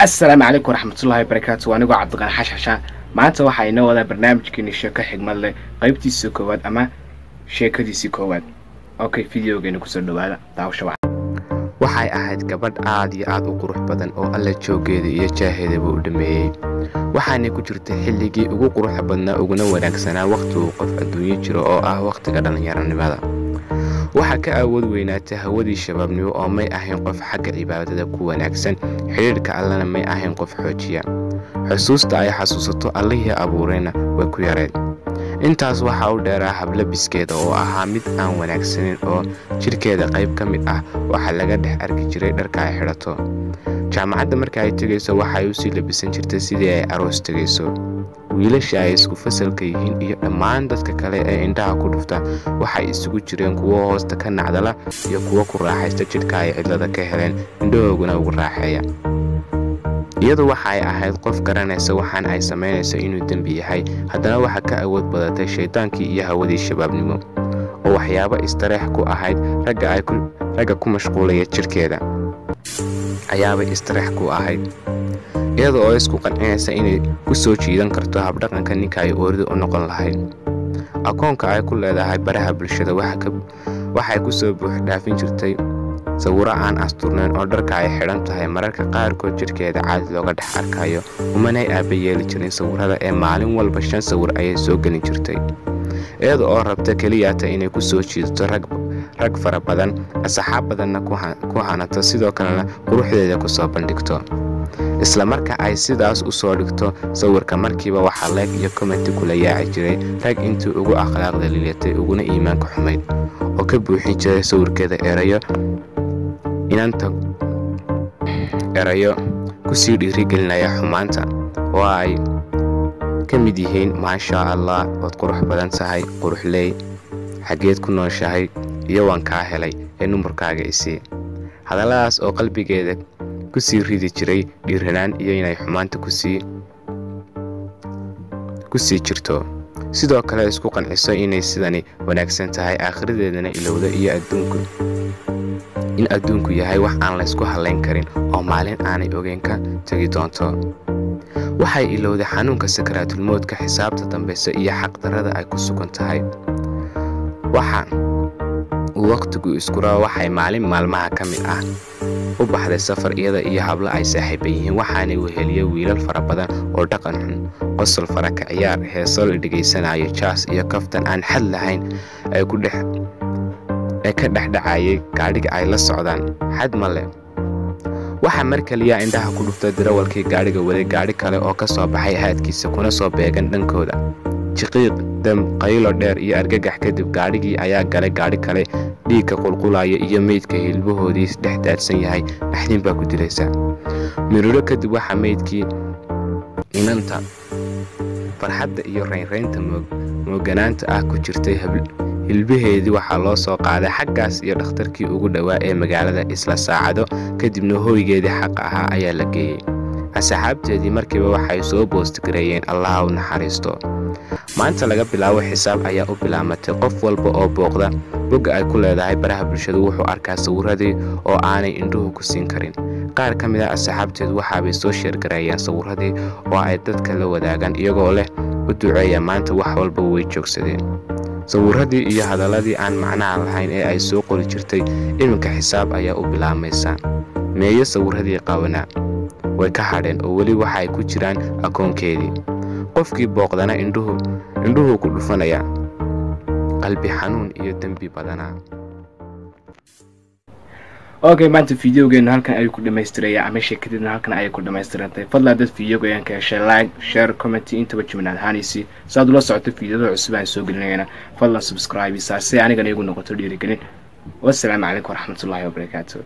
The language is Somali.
السلام عليكم ورحمة الله وبركاته وأنا عبدالغني حاش حشان maanta waxa inoo wada barnaamijkeena sheeko xigmad leh qaybtiisa koowaad ama sheekadiisa koowaad okay videogeena ku soo dhawaada daawasho waxay ahayd gabadh aad iyo aad u qurux badan oo alla joogeeda iyo jaaheedaba u dhameeyay waxaanay ku jirtay xilligii ugu quruxda badnaa uguna wanaagsanaa waqti uu qof adduunyo jiro oo ah waqtiga dhalinyaranimada waxa ka awood weynaatay hawadii shabaabnimo oo may ahayn qof xagga cibaadada ku wanaagsan xiriirka allana may ahayn qof xoojiya xusuusta ay xasuusato allihii abuurayna way ku yareed intaas waxa uu dheeraa hablabiskeeda oo ahaa mid aan wanaagsanin oo jirkeeda qayb ka mid ah waxa laga dhex arki jiray dharka ay xidhato jaamacadda marka ay tagayso waxay u sii labisan jirtay sidii ay aroos tagayso wiilasha ay isku fasalka yihiin iyo dhammaan dadka kale ee indhaha ku dhufta waxay isugu jireen kuwo hoosta ka nacdala iyo kuwo ku raaxaysta jidhka ay cidlada ka heleen indhahooguna ugu raaxeeya iyadu waxay ahayd qof garanaysa waxaan ay samaynayso inuu dambi yahay haddana waxa ka awood badatay shaydaankii iyo hawadii shabaabnimo oo waxyaabo istareex ku ahayd ragga ku mashquulaya jirkeeda ayaaba istareex ku ahayd iyada oo isku qancinaysa inay ku soo jiidan karto habdhaqanka ninka ay oorida u noqon lahayd akoonka ay ku leedahay baraha bulshada waxay ku soo buux dhaafin jirtay sawiro aan asturnayn oo dharka ay xidhan tahay mararka qaarkood jirkeeda caadi looga dhex arkayo umanay aaba yeeli jirin sawirada ee maalin walba 5 sawir ayay soo gelin jirtay iyada oo rabta keliyaata inay ku soo jiidato rag fara badan asxaab badanna ku hanato sidoo kalena quruxdeeda ku soo bandhigto isla marka ay sidaas u soo dhigto sawirka markiiba waxa like iyo comment kula yaaci jiray rag intii ugu akhlaaqda liilatay uguna iimaanka xumayd oo ka buuxin jiray sawirkeeda inanta erayo ku sii dhiirigelinaya xumaanta oo ay ka mid yihiin maasha Allah oo qurux badan tahay quruxley xageed ku nooshahay iyo waan ka helay ee numbarkaaga isii hadalaas oo qalbigeeda ku sii ridi jiray dhiiranaan iyo inay xumaanta ku sii jirto sidoo kale isku qanciso inay sidani wanaagsan tahay aakhiradeedana ilowda iyo adduunku yahay wax aan la isku halayn karin oo maalin aanay ogeyn ka tagi doonto waxay ilowday xanuunka sakaraatul mowdka xisaabta dambaysa iyo xaqdarrada ay ku sugan tahay waqtigu iskura waxay maalin maalmaha ka mid ah u baxday safar iyada iyo hablo ay saaxiiba yihiin waxaanay weheliye wiilal fara badan oo dhaqan xun qosol fara ka ciyaar heesol dhegaysanayo jaas iyo kaftan aan xad lahayn ay ka dhexdhacayay gaadhiga ay la socdaan xad male waxa mar kaliya indhaha ku dhuftay darawalkii gaadhiga waday gaadhi kale oo ka soo baxay haadkiisa kuna soo beegan dhankooda jiqiiq dam qaylo dheer iyo argagax kadib gaadhigii ayaa galay gaadhi kale dhiigga qulqulaya iyo meydka hilbahoodii dhex daadsan yahay naxdin baa ku dilaysa miriro kadib waxa meydkii inanta farxadda iyo raynraynta mooganaanta ah ku jirtay hilbaheedii waxaa loo soo qaaday xaggaas iyo dhakhtarkii ugu dhawaa ee magaalada isla saacado kadibna hooygeedii xaq ahaa ayaa la geeyey asxaabteedii markiiba waxay soo boostigareeyeen allaha u naxariisto maanta laga bilaabo xisaab ayaa u bilaamatay qof walba oo booqda bogga ay ku leedahay baraha bulshada wuxuu arkaa sawiradii oo aanay indhuhu ku siin karin qaar ka mid ah asxaabteedu waxaabay soo sheergareeyeen sawiradii oo ay dadka la wadaagaan iyagoo leh u duceeya maanta wax walba way joogsadeen sawiradii iyo hadaladii aan macnaha lahayn ee ay soo qori jirtay iminka xisaab ayaa u bilaamaysa meeyo sawiradii qabanaa way ka hadheen oo weli waxay ku jiraan akoonkeedii qofkii booqdana indhuhu ku dhufanaya qalbi xanuun iyo dambi badana okay maanta videogeena halkan ay ku dhameystiraya ama sheekadina halkan ay ku dhameystirantay fadlan dad videogeena ka heshay like share comment inta wajibnaad haanisi saad ula socoto videoda cusub aan soo gelinayna fadlan subscribe si aniga igu noqoto dhiirigelin wassalamu calaykum waraxmatullaahi wabarakaatuh